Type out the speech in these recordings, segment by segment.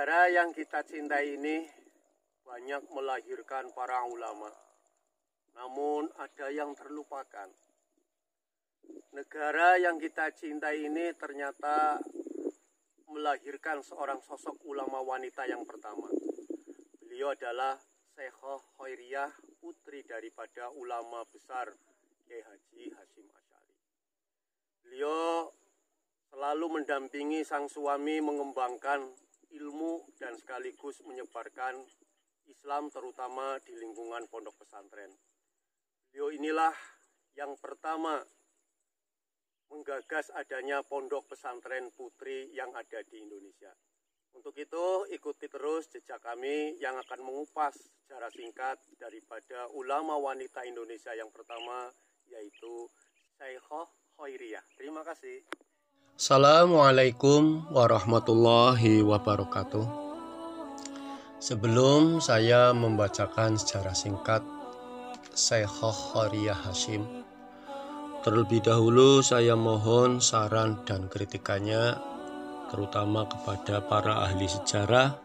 Negara yang kita cintai ini banyak melahirkan para ulama, namun ada yang terlupakan. Negara yang kita cintai ini ternyata melahirkan seorang sosok ulama wanita yang pertama. Beliau adalah Syekhah Khairiyah, putri daripada ulama besar Kiai Haji Hasyim Asy'ari. Beliau selalu mendampingi sang suami mengembangkan ilmu dan sekaligus menyebarkan Islam terutama di lingkungan pondok pesantren. Beliau inilah yang pertama menggagas adanya pondok pesantren putri yang ada di Indonesia. Untuk itu ikuti terus jejak kami yang akan mengupas secara singkat daripada ulama wanita Indonesia yang pertama, yaitu Syekhah Khairiyah. Terima kasih. Assalamualaikum warahmatullahi wabarakatuh. Sebelum saya membacakan secara singkat Syekhah Khairiyah Hasyim, terlebih dahulu saya mohon saran dan kritikannya terutama kepada para ahli sejarah,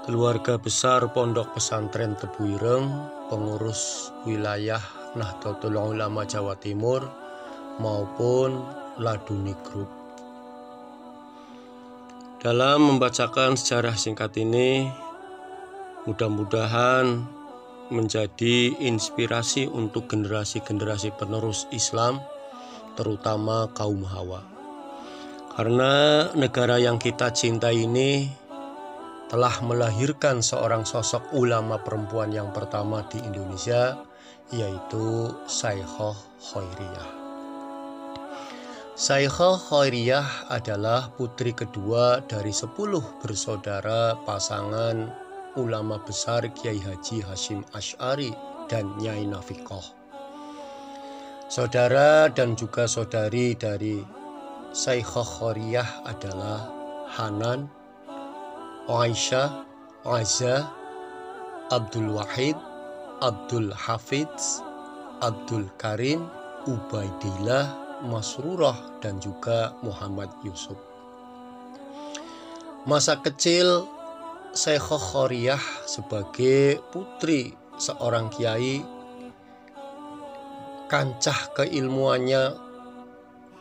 keluarga besar Pondok Pesantren Tebu Ireng, pengurus wilayah Nahdlatul Ulama Jawa Timur maupun Laduni Group. Dalam membacakan sejarah singkat ini, mudah-mudahan menjadi inspirasi untuk generasi-generasi penerus Islam, terutama kaum hawa. Karena negara yang kita cintai ini telah melahirkan seorang sosok ulama perempuan yang pertama di Indonesia, yaitu Syekhah Khairiyah. Syekhah Khairiyah adalah putri kedua dari 10 bersaudara pasangan ulama besar Kiai Haji Hasyim Asy'ari dan Nyai Nafiqah. Saudara dan juga saudari dari Syekhah Khairiyah adalah Hanan, Aisyah, Azza, Abdul Wahid, Abdul Hafidz, Abdul Karim, Ubaidillah, Masrurah, dan juga Muhammad Yusuf. Masa kecil Syekhah Khairiyah sebagai putri seorang kiai, kancah keilmuannya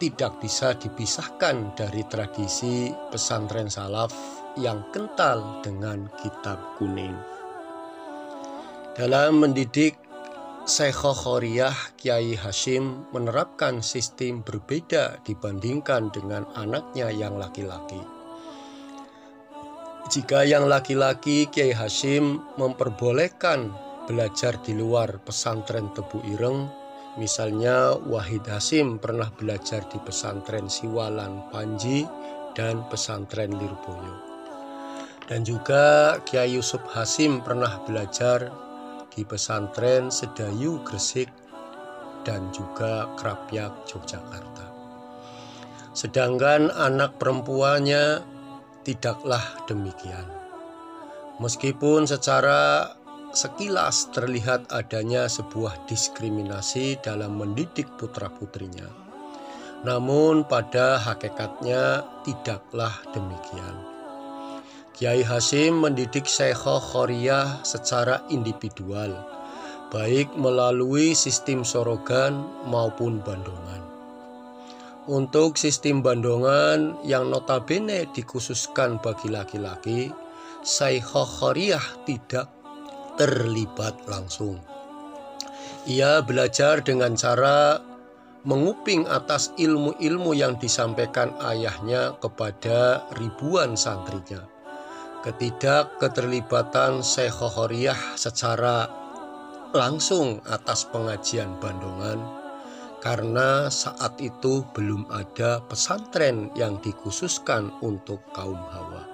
tidak bisa dipisahkan dari tradisi pesantren salaf yang kental dengan kitab kuning. Dalam mendidik Syekhah Khairiyah, Kiai Hasyim menerapkan sistem berbeda dibandingkan dengan anaknya yang laki-laki. Jika yang laki-laki, Kiai Hasyim memperbolehkan belajar di luar pesantren Tebu Ireng, misalnya Wahid Hasyim pernah belajar di pesantren Siwalan Panji dan pesantren Lirboyo. Dan juga Kiai Yusuf Hasyim pernah belajar di pesantren Sedayu Gresik dan juga Krapyak Yogyakarta. Sedangkan anak perempuannya tidaklah demikian. Meskipun secara sekilas terlihat adanya sebuah diskriminasi dalam mendidik putra-putrinya, namun pada hakikatnya tidaklah demikian. Kiai Hasyim mendidik Syekhah Khairiyah secara individual, baik melalui sistem sorogan maupun bandongan. Untuk sistem bandongan yang notabene dikhususkan bagi laki-laki, Syekhah Khairiyah tidak terlibat langsung. Ia belajar dengan cara menguping atas ilmu-ilmu yang disampaikan ayahnya kepada ribuan santrinya. Ketidakketerlibatan Syekhah Khairiyah secara langsung atas pengajian bandongan karena saat itu belum ada pesantren yang dikhususkan untuk kaum hawa.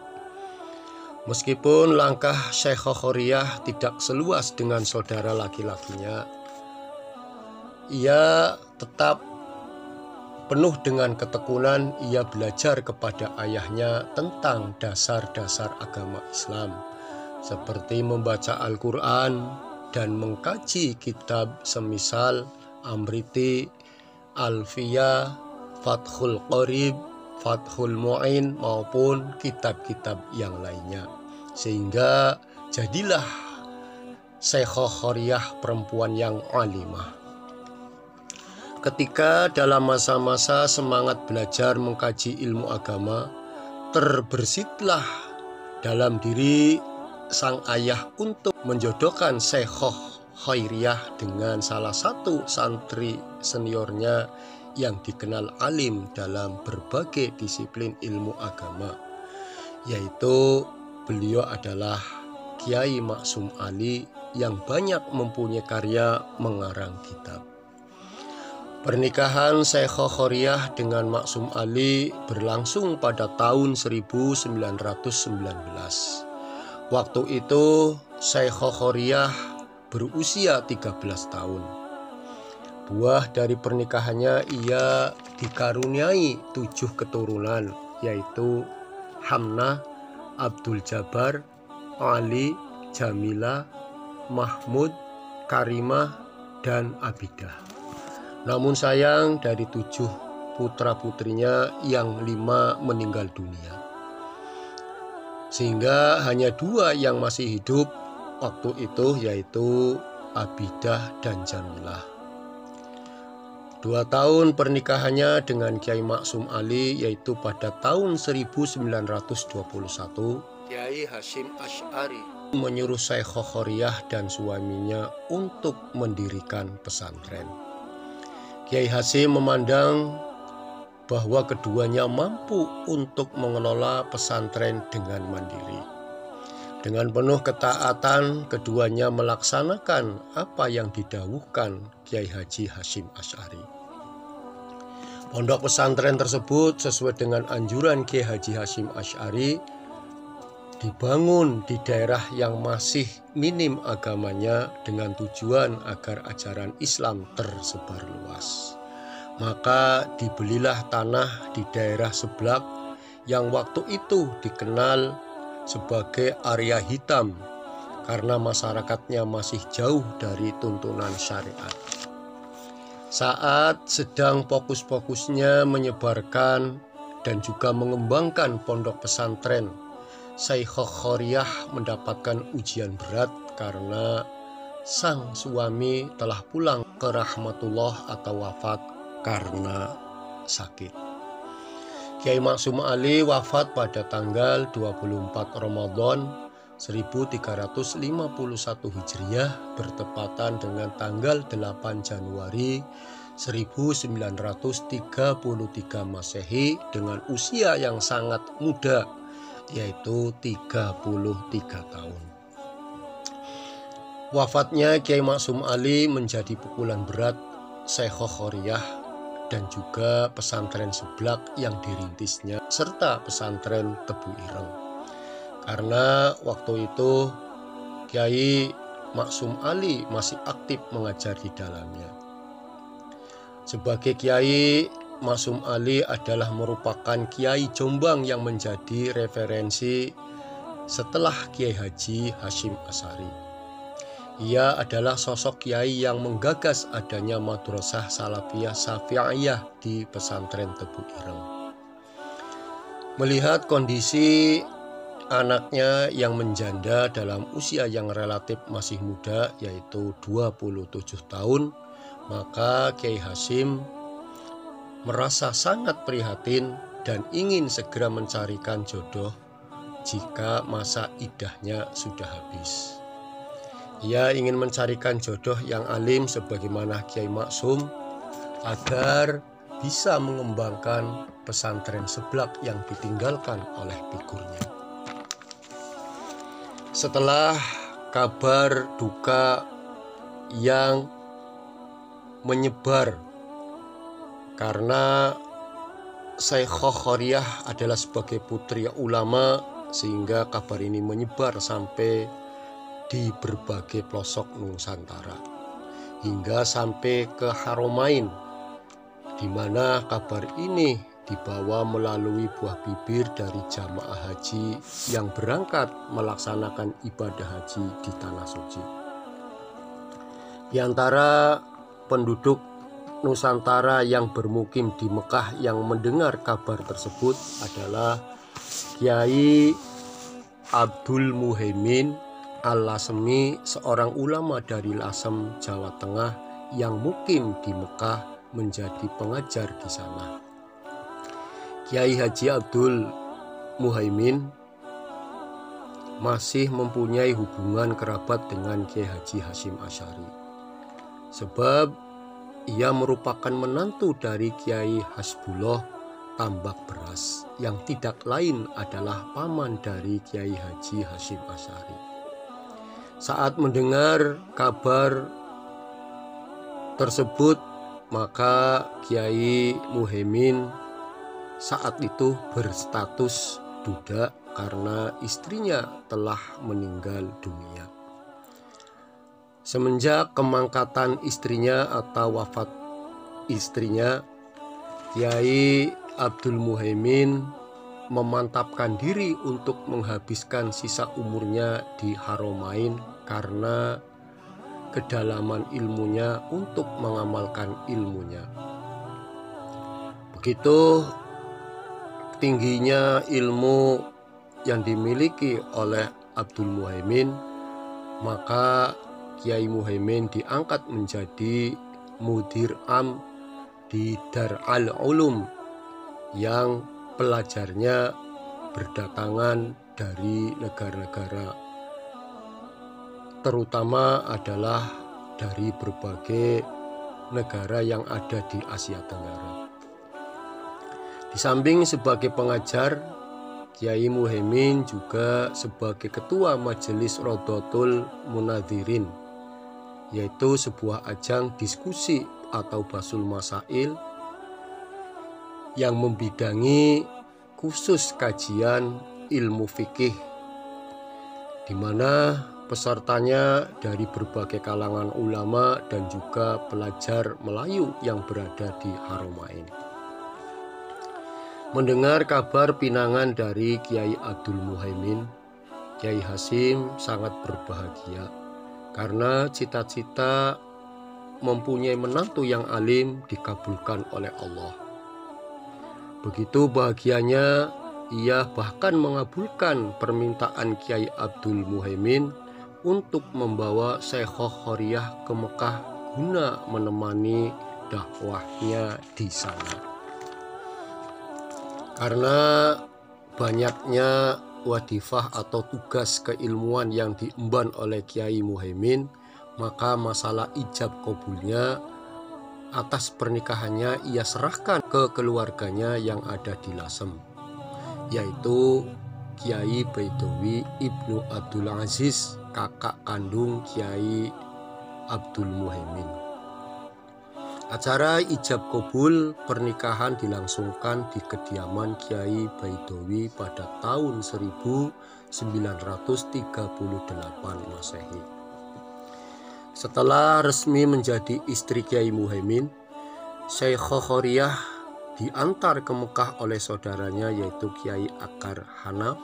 Meskipun langkah Syekhah Khairiyah tidak seluas dengan saudara laki-lakinya, ia tetap penuh dengan ketekunan. Ia belajar kepada ayahnya tentang dasar-dasar agama Islam, seperti membaca Al-Quran dan mengkaji kitab semisal Amriti, Alfiyah, Fathul Qorib, Fathul Mu'in maupun kitab-kitab yang lainnya. Sehingga jadilah Syekhah Khoriyah perempuan yang alimah. Ketika dalam masa-masa semangat belajar mengkaji ilmu agama, terbersitlah dalam diri sang ayah untuk menjodohkan Syekhah Khairiyah dengan salah satu santri seniornya yang dikenal alim dalam berbagai disiplin ilmu agama, yaitu beliau adalah Kiai Maksum Ali yang banyak mempunyai karya mengarang kitab. Pernikahan Syekhah Khoriyah dengan Maksum Ali berlangsung pada tahun 1919. Waktu itu Syekhah Khoriyah berusia 13 tahun. Buah dari pernikahannya ia dikaruniai 7 keturunan, yaitu Hamnah, Abdul Jabbar, Ali, Jamilah, Mahmud, Karimah, dan Abidah. Namun sayang dari 7 putra-putrinya yang 5 meninggal dunia. Sehingga hanya 2 yang masih hidup waktu itu, yaitu Abidah dan Jamilah. 2 tahun pernikahannya dengan Kiai Maksum Ali, yaitu pada tahun 1921, Kiai Hasyim Asy'ari menyuruh Syekhah Khoriyah dan suaminya untuk mendirikan pesantren. Kiai Hasyim memandang bahwa keduanya mampu untuk mengelola pesantren dengan mandiri. Dengan penuh ketaatan, keduanya melaksanakan apa yang didhawuhkan Kiai Haji Hasyim Asy'ari. Pondok pesantren tersebut sesuai dengan anjuran Kiai Haji Hasyim Asy'ari dibangun di daerah yang masih minim agamanya dengan tujuan agar ajaran Islam tersebar luas. Maka dibelilah tanah di daerah Seblak yang waktu itu dikenal sebagai area hitam karena masyarakatnya masih jauh dari tuntunan syariat. Saat sedang fokus-fokusnya menyebarkan dan juga mengembangkan pondok pesantren, Syekhah Khoriyah mendapatkan ujian berat karena sang suami telah pulang ke rahmatullah atau wafat karena sakit. Kiai Maksum Ali wafat pada tanggal 24 Ramadan 1351 Hijriah bertepatan dengan tanggal 8 Januari 1933 Masehi dengan usia yang sangat muda, yaitu 33 tahun. Wafatnya Kiai Maksum Ali menjadi pukulan berat Syekhah Khoriyah dan juga pesantren Seblak yang dirintisnya serta pesantren Tebu Ireng. Karena waktu itu Kiai Maksum Ali masih aktif mengajar di dalamnya. Sebagai Kiai, Maksum Ali adalah merupakan Kiai Jombang yang menjadi referensi setelah Kiai Haji Hasyim Asy'ari. Ia adalah sosok Kiai yang menggagas adanya Madrasah Salafiyah Syafi'iyah di pesantren Tebu Ireng. Melihat kondisi anaknya yang menjanda dalam usia yang relatif masih muda, yaitu 27 tahun, maka Kiai Hasyim merasa sangat prihatin dan ingin segera mencarikan jodoh jika masa iddahnya sudah habis. Ia ingin mencarikan jodoh yang alim sebagaimana Kiai Maksum agar bisa mengembangkan pesantren Seblak yang ditinggalkan oleh figurnya. Setelah kabar duka yang menyebar karena Syekhah Khoriyah adalah sebagai putri ulama, sehingga kabar ini menyebar sampai di berbagai pelosok Nusantara hingga sampai ke Haromain, di mana kabar ini dibawa melalui buah bibir dari jamaah haji yang berangkat melaksanakan ibadah haji di Tanah Suci. Di antara penduduk Nusantara yang bermukim di Mekah yang mendengar kabar tersebut adalah Kiai Abdul Muhaimin Al-Lasemi, seorang ulama dari Lasem, Jawa Tengah yang mukim di Mekah menjadi pengajar di sana. Kiai Haji Abdul Muhaimin masih mempunyai hubungan kerabat dengan Kiai Haji Hasyim Asy'ari, sebab ia merupakan menantu dari Kiai Hasbullah Tambak Beras yang tidak lain adalah paman dari Kiai Haji Hasyim Asy'ari. Saat mendengar kabar tersebut, maka Kiai Muhaimin saat itu berstatus duda karena istrinya telah meninggal dunia. Semenjak kemangkatan istrinya atau wafat istrinya, Kiai Abdul Muhaimin memantapkan diri untuk menghabiskan sisa umurnya di Haromain karena kedalaman ilmunya untuk mengamalkan ilmunya. Begitu tingginya ilmu yang dimiliki oleh Abdul Muhaimin, maka Kiai Muhaimin diangkat menjadi mudir am di Dar al-Ulum yang pelajarnya berdatangan dari negara-negara, terutama adalah dari berbagai negara yang ada di Asia Tenggara. Di samping sebagai pengajar, Kiai Muhaimin juga sebagai ketua Majelis Rodotul Munadzirin, yaitu sebuah ajang diskusi atau basul masail yang membidangi khusus kajian ilmu fikih, di mana pesertanya dari berbagai kalangan ulama dan juga pelajar Melayu yang berada di Haromain. Mendengar kabar pinangan dari Kiai Abdul Muhaimin, Kiai Hasyim sangat berbahagia karena cita-cita mempunyai menantu yang alim dikabulkan oleh Allah. Begitu bahagianya, ia bahkan mengabulkan permintaan Kiai Abdul Muhaimin untuk membawa Syekhah Khoriyah ke Mekah guna menemani dakwahnya di sana. Karena banyaknya wadifah atau tugas keilmuan yang diemban oleh Kiai Muhaimin, maka masalah ijab kabulnya atas pernikahannya ia serahkan ke keluarganya yang ada di Lasem, yaitu Kiai Baidowi Ibnu Abdul Aziz, kakak kandung Kiai Abdul Muhaimin. Acara ijab kabul pernikahan dilangsungkan di kediaman Kiai Baidowi pada tahun 1938 Masehi. Setelah resmi menjadi istri Kiai Muhaimin, Syekhah Khoriyah diantar ke Mekah oleh saudaranya yaitu Kiai Akar Hanaf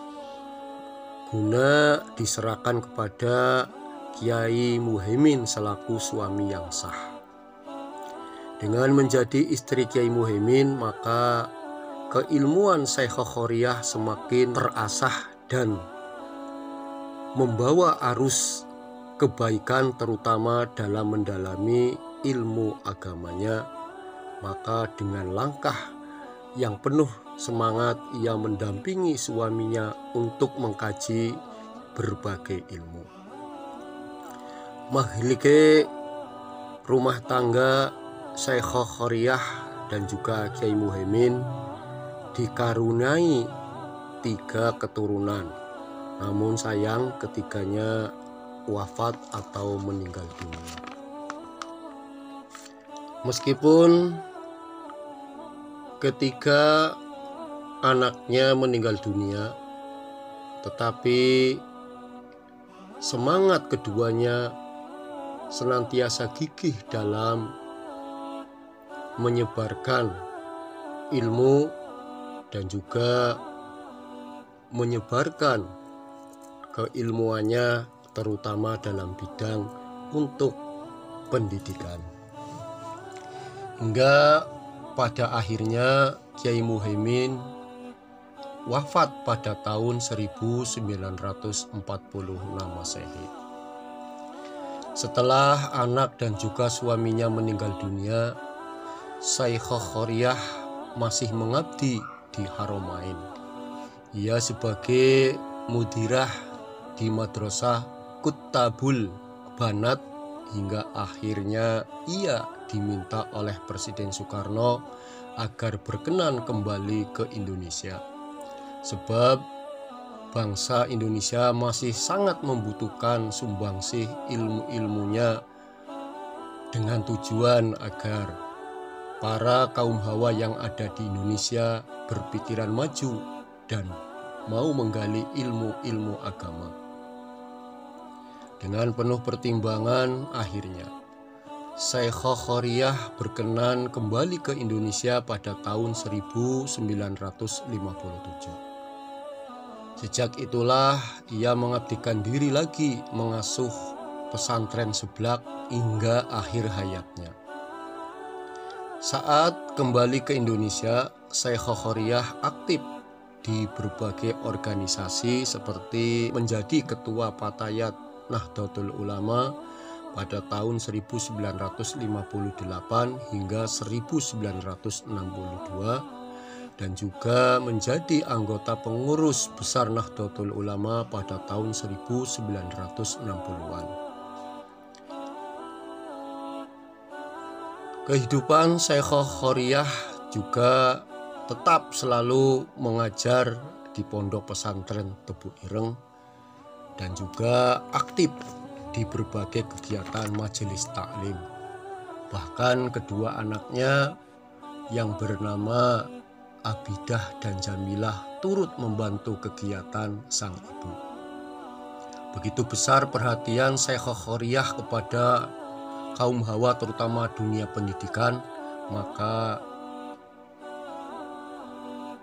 guna diserahkan kepada Kiai Muhaimin selaku suami yang sah. Dengan menjadi istri Kiai Muhaimin, maka keilmuan Syekhah Khoriyah semakin terasah dan membawa arus kebaikan terutama dalam mendalami ilmu agamanya. Maka dengan langkah yang penuh semangat ia mendampingi suaminya untuk mengkaji berbagai ilmu. Mahlike rumah tangga Syekhah Khoriyah dan juga Kiai Muhaimin dikaruniai 3 keturunan, namun sayang ketiganya wafat atau meninggal dunia. Meskipun ketiga anaknya meninggal dunia, tetapi semangat keduanya senantiasa gigih dalam menyebarkan ilmu dan juga menyebarkan keilmuannya terutama dalam bidang untuk pendidikan. hingga pada akhirnya Kiai Muhaimin wafat pada tahun 1946 Masehi. Setelah anak dan juga suaminya meninggal dunia, Syekhah Khoriyah masih mengabdi di Haromain. Ia sebagai mudirah di Madrasah Kuttabul Banat hingga akhirnya ia diminta oleh Presiden Soekarno agar berkenan kembali ke Indonesia. Sebab bangsa Indonesia masih sangat membutuhkan sumbangsih ilmu-ilmunya dengan tujuan agar para kaum hawa yang ada di Indonesia berpikiran maju dan mau menggali ilmu-ilmu agama. Dengan penuh pertimbangan, akhirnya Syekhah Khoriyah berkenan kembali ke Indonesia pada tahun 1957. Sejak itulah ia mengabdikan diri lagi mengasuh pesantren Seblak hingga akhir hayatnya. Saat kembali ke Indonesia, Syekhah Khoriyah aktif di berbagai organisasi seperti menjadi Ketua Fatayat Nahdlatul Ulama pada tahun 1958 hingga 1962 dan juga menjadi anggota pengurus besar Nahdlatul Ulama pada tahun 1960-an. Kehidupan Syekhah Khoriyah juga tetap selalu mengajar di pondok pesantren Tebu Ireng dan juga aktif di berbagai kegiatan majelis taklim. Bahkan kedua anaknya yang bernama Abidah dan Jamilah turut membantu kegiatan sang ibu. Begitu besar perhatian Syekhah Khoriyah kepada kaum hawa terutama dunia pendidikan, maka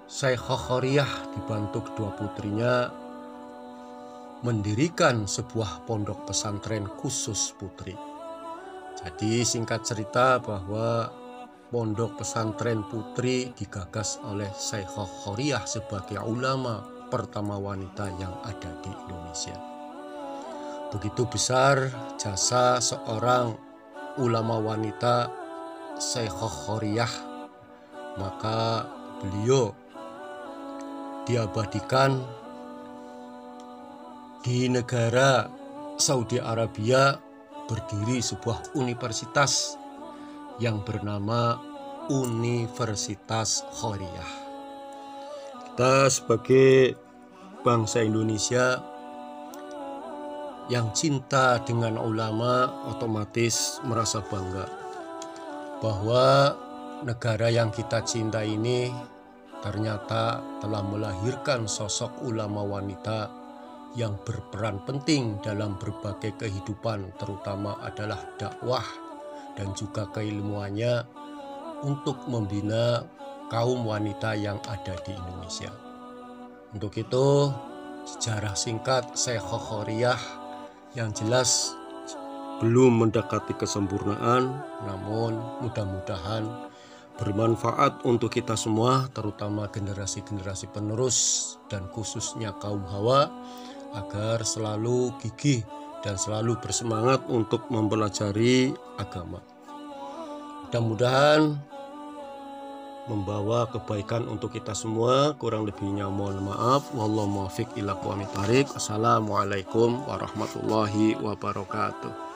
Syekhah Khoriyah dibantu kedua putrinya mendirikan sebuah pondok pesantren khusus putri. Jadi singkat cerita bahwa pondok pesantren putri digagas oleh Syekhah Khoriyah sebagai ulama pertama wanita yang ada di Indonesia. Begitu besar jasa seorang ulama wanita Syekhah Khoriyah, maka beliau diabadikan di negara Saudi Arabia, berdiri sebuah universitas yang bernama Universitas Khoriyah. Kita sebagai bangsa Indonesia yang cinta dengan ulama otomatis merasa bangga bahwa negara yang kita cinta ini ternyata telah melahirkan sosok ulama wanita yang berperan penting dalam berbagai kehidupan, terutama adalah dakwah dan juga keilmuannya untuk membina kaum wanita yang ada di Indonesia. Untuk itu, sejarah singkat Syekhah Khoriyah yang jelas belum mendekati kesempurnaan, namun mudah-mudahan bermanfaat untuk kita semua, terutama generasi-generasi penerus dan khususnya kaum hawa, agar selalu gigih dan selalu bersemangat untuk mempelajari agama. Mudah-mudahan membawa kebaikan untuk kita semua. Kurang lebihnya mohon maaf. Wallahu muwaffiq ila aqwamit thoriq. Assalamualaikum warahmatullahi wabarakatuh.